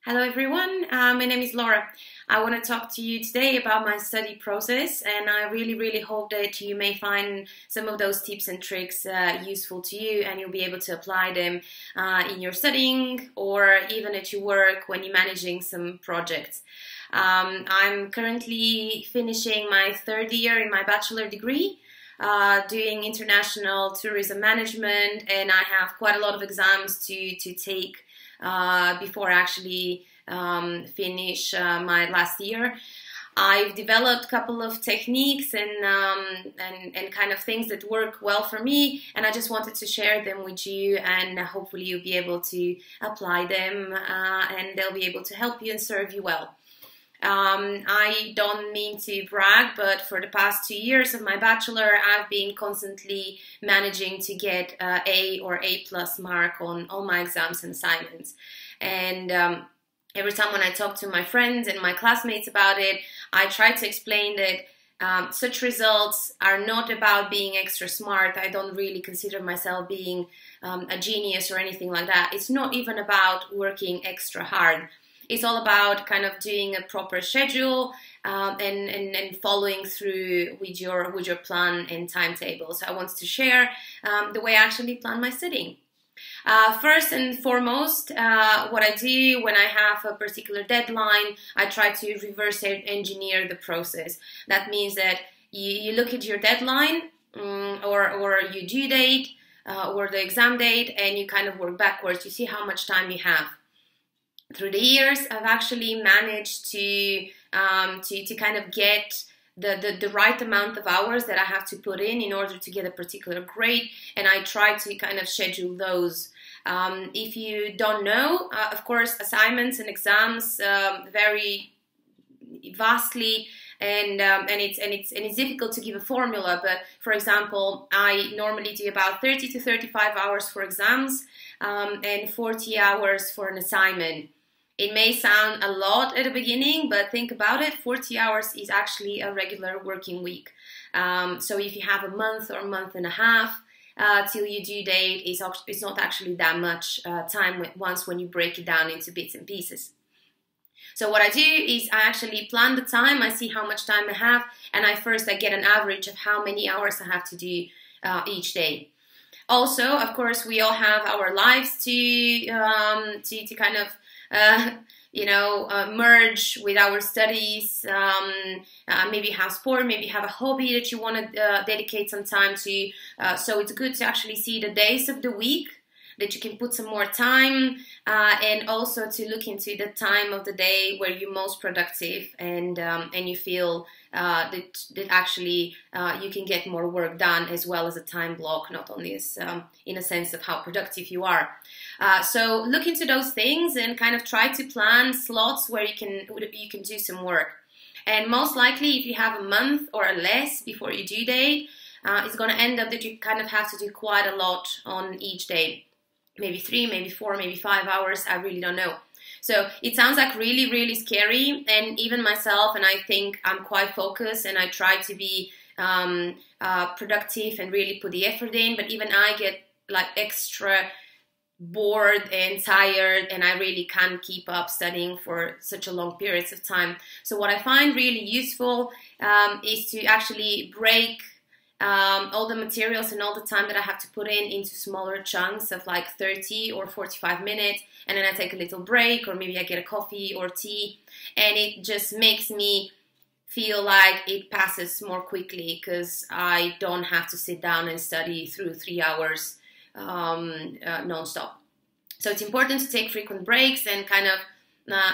Hello everyone, my name is Laura. I want to talk to you today about my study process, and I really hope that you may find some of those tips and tricks useful to you, and you'll be able to apply them in your studying or even at your work when you're managing some projects. I'm currently finishing my third year in my bachelor degree, doing international tourism management, and I have quite a lot of exams to take before I actually finish my last year. I've developed a couple of techniques and kind of things that work well for me, and I just wanted to share them with you, and hopefully you'll be able to apply them and they'll be able to help you and serve you well. I don't mean to brag, but for the past 2 years of my bachelor, I've been constantly managing to get A or A+ mark on all my exams and assignments. And every time when I talk to my friends and my classmates about it, I try to explain that such results are not about being extra smart. I don't really consider myself being a genius or anything like that. It's not even about working extra hard. It's all about kind of doing a proper schedule and following through with your plan and timetable. So I want to share the way I actually plan my studying. First and foremost, what I do when I have a particular deadline, I try to reverse engineer the process. That means that you look at your deadline or your due date or the exam date, and you kind of work backwards. You see how much time you have. Through the years, I've actually managed to kind of get the right amount of hours that I have to put in order to get a particular grade, and I try to kind of schedule those. If you don't know, of course, assignments and exams vary vastly, and it's difficult to give a formula. But for example, I normally do about 30 to 35 hours for exams and 40 hours for an assignment. It may sound a lot at the beginning, but think about it, 40 hours is actually a regular working week. So if you have a month or a month and a half till your due date, it's not actually that much time once when you break it down into bits and pieces. So what I do is I actually plan the time, I see how much time I have, and I get an average of how many hours I have to do each day. Also, of course, we all have our lives to kind of merge with our studies. Maybe have sport, maybe have a hobby that you want to dedicate some time to. So it's good to actually see the days of the week that you can put some more time, and also to look into the time of the day where you're most productive and you feel that actually you can get more work done, as well as a time block, not only as in a sense of how productive you are. So look into those things and kind of try to plan slots where you can do some work. And most likely, if you have a month or less before your due date, it's going to end up that you kind of have to do quite a lot on each day. Maybe 3, maybe 4, maybe 5 hours, I really don't know. So it sounds like really scary, and even myself, and I think I'm quite focused and I try to be productive and really put the effort in, but even I get like extra bored and tired, and I really can't keep up studying for such a long periods of time. So what I find really useful is to actually break all the materials and all the time that I have to put in into smaller chunks of like 30 or 45 minutes, and then I take a little break, or maybe I get a coffee or tea, and it just makes me feel like it passes more quickly because I don't have to sit down and study through 3 hours non-stop. So it's important to take frequent breaks and kind of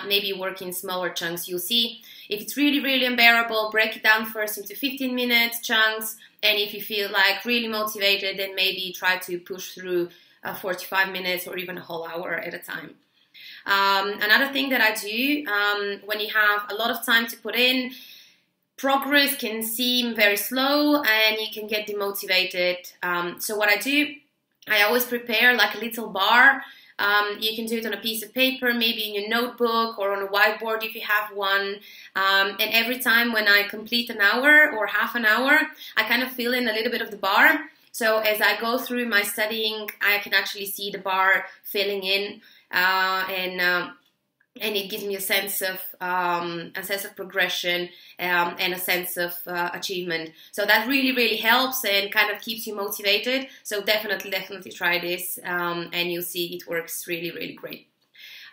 maybe work in smaller chunks. You'll see if it's really unbearable, break it down first into 15-minute chunks, and if you feel like really motivated, then maybe try to push through 45 minutes or even a whole hour at a time. Another thing that I do when you have a lot of time to put in, progress can seem very slow and you can get demotivated. So what I do, I always prepare like a little bar. You can do it on a piece of paper, maybe in your notebook or on a whiteboard if you have one. And every time when I complete an hour or half an hour, I kind of fill in a little bit of the bar. So as I go through my studying, I can actually see the bar filling in. and it gives me a sense of progression, and a sense of achievement. So that really, really helps and kind of keeps you motivated. So definitely try this, and you'll see it works really, really great.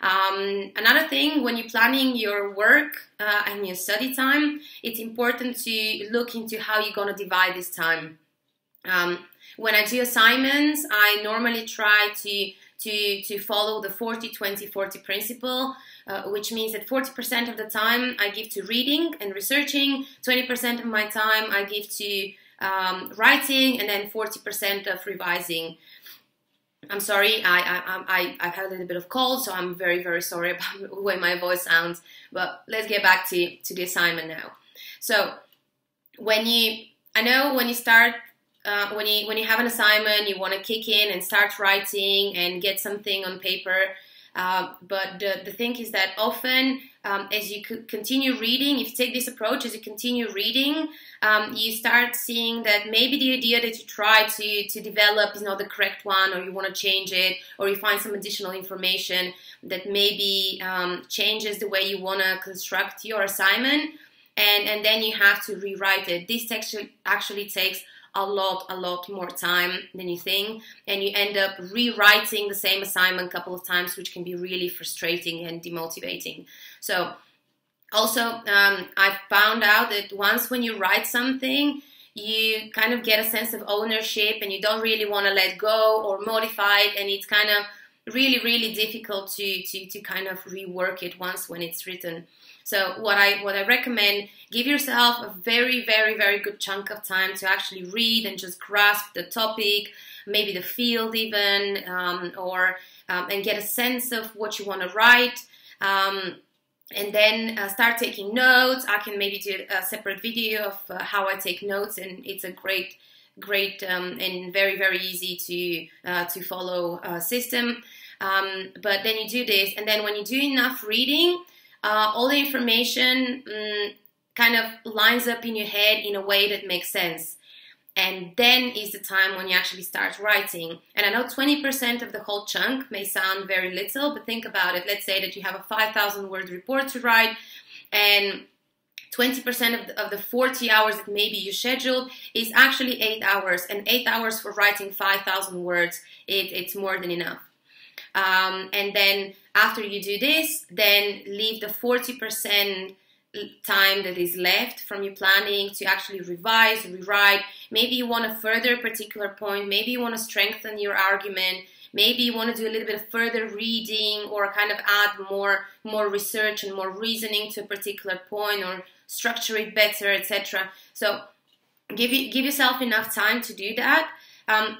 Another thing, when you're planning your work and your study time, it's important to look into how you're going to divide this time. When I do assignments, I normally try to follow the 40-20-40 principle, which means that 40% of the time I give to reading and researching, 20% of my time I give to writing, and then 40% of revising. I'm sorry, I've had a little bit of cold, so I'm very, very sorry about the way my voice sounds, but let's get back to the assignment now. So when you start, when you have an assignment, you want to kick in and start writing and get something on paper. But the thing is that often, as you continue reading, if you take this approach, as you continue reading, you start seeing that maybe the idea that you try to develop is not the correct one, or you want to change it, or you find some additional information that maybe changes the way you want to construct your assignment, and then you have to rewrite it. This actually takes a lot more time than you think, and you end up rewriting the same assignment a couple of times, which can be really frustrating and demotivating. So also, I've found out that once when you write something, you kind of get a sense of ownership, and you don't really want to let go or modify it, and it's kind of really difficult to kind of rework it once when it's written. So what I recommend, give yourself a very good chunk of time to actually read and just grasp the topic, maybe the field even, and get a sense of what you want to write. And then start taking notes. I can maybe do a separate video of how I take notes, and it's a great and very easy to follow system. But then you do this, and then when you do enough reading, all the information kind of lines up in your head in a way that makes sense. And then is the time when you actually start writing. And I know 20% of the whole chunk may sound very little, but think about it. Let's say that you have a 5,000 word report to write, and 20% of the 40 hours that maybe you scheduled is actually 8 hours. And 8 hours for writing 5,000 words, it's more than enough. And then after you do this, then leave the 40% time that is left from your planning to actually revise, rewrite. Maybe you want to further a particular point. Maybe you want to strengthen your argument. Maybe you want to do a little bit of further reading, or kind of add more research and more reasoning to a particular point, or structure it better, etc. So give yourself enough time to do that.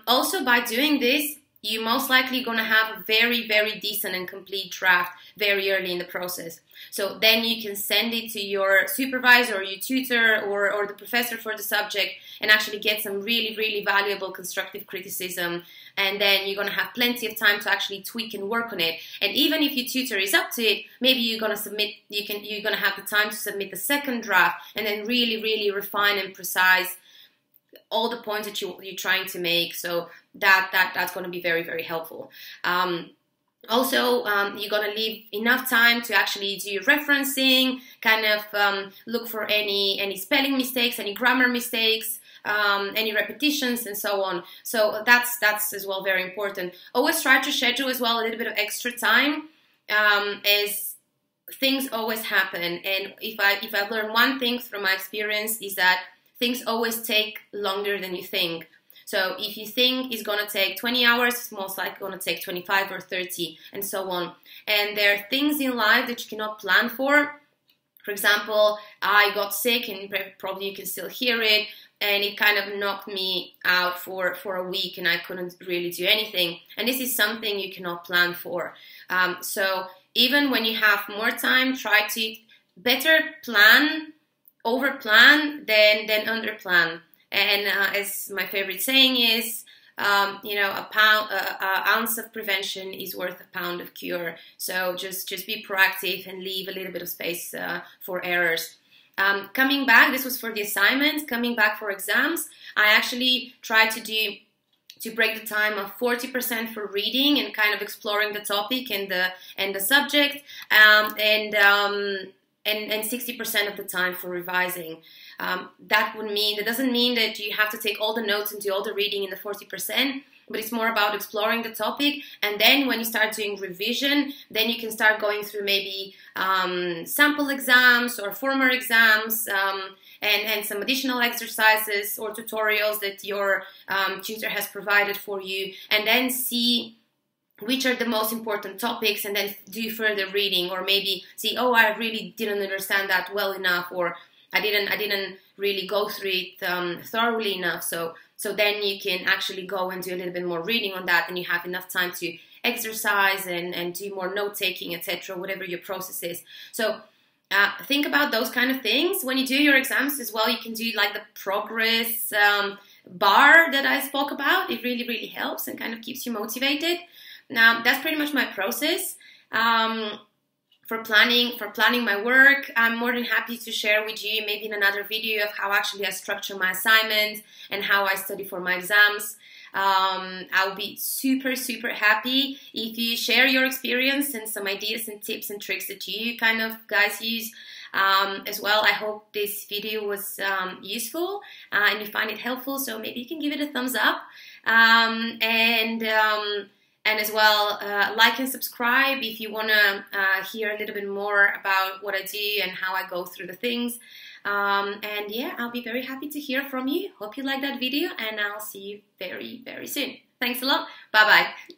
Also, by doing this, you're most likely going to have a very decent and complete draft very early in the process. So then you can send it to your supervisor or your tutor or the professor for the subject, and actually get some really valuable constructive criticism. And then you're going to have plenty of time to actually tweak and work on it. And even if your tutor is up to it, maybe you're going to submit, you're going to have the time to submit the second draft, and then really refine and precise all the points that you're trying to make. So that's going to be very helpful. Also, you're going to leave enough time to actually do your referencing, kind of look for any spelling mistakes, any grammar mistakes, any repetitions, and so on. So that's as well very important. Always try to schedule as well a little bit of extra time, as things always happen. And if I've learned one thing from my experience, is that things always take longer than you think. So if you think it's going to take 20 hours, it's most likely going to take 25 or 30, and so on. And there are things in life that you cannot plan for. For example, I got sick, and probably you can still hear it, and it kind of knocked me out for a week, and I couldn't really do anything. And this is something you cannot plan for. So even when you have more time, try to better plan, over-plan than under-plan. And as my favorite saying is, an ounce of prevention is worth a pound of cure. So just be proactive and leave a little bit of space for errors. Coming back, this was for the assignments. Coming back for exams, I actually try to do to break the time of 40% for reading and kind of exploring the topic and the subject, and 60% of the time for revising. That doesn't mean that you have to take all the notes and do all the reading in the 40%, but it's more about exploring the topic. And then when you start doing revision, then you can start going through maybe sample exams or former exams, and some additional exercises or tutorials that your tutor has provided for you, and then see which are the most important topics, and then do further reading, or maybe see, oh, I really didn't understand that well enough, or I didn't really go through it thoroughly enough. So then you can actually go and do a little bit more reading on that, and you have enough time to exercise and do more note taking, etc., whatever your process is. So think about those kind of things. When you do your exams as well, you can do like the progress bar that I spoke about. It really, really helps and kind of keeps you motivated. Now, that's pretty much my process. For planning my work, I'm more than happy to share with you maybe in another video of how actually I structure my assignments and how I study for my exams. I'll be super, super happy if you share your experience and some ideas and tips and tricks that you kind of guys use as well. I hope this video was useful and you find it helpful, so maybe you can give it a thumbs up, and as well, like and subscribe if you want to hear a little bit more about what I do and how I go through the things. And yeah, I'll be very happy to hear from you. Hope you like that video, and I'll see you very, very soon. Thanks a lot. Bye-bye.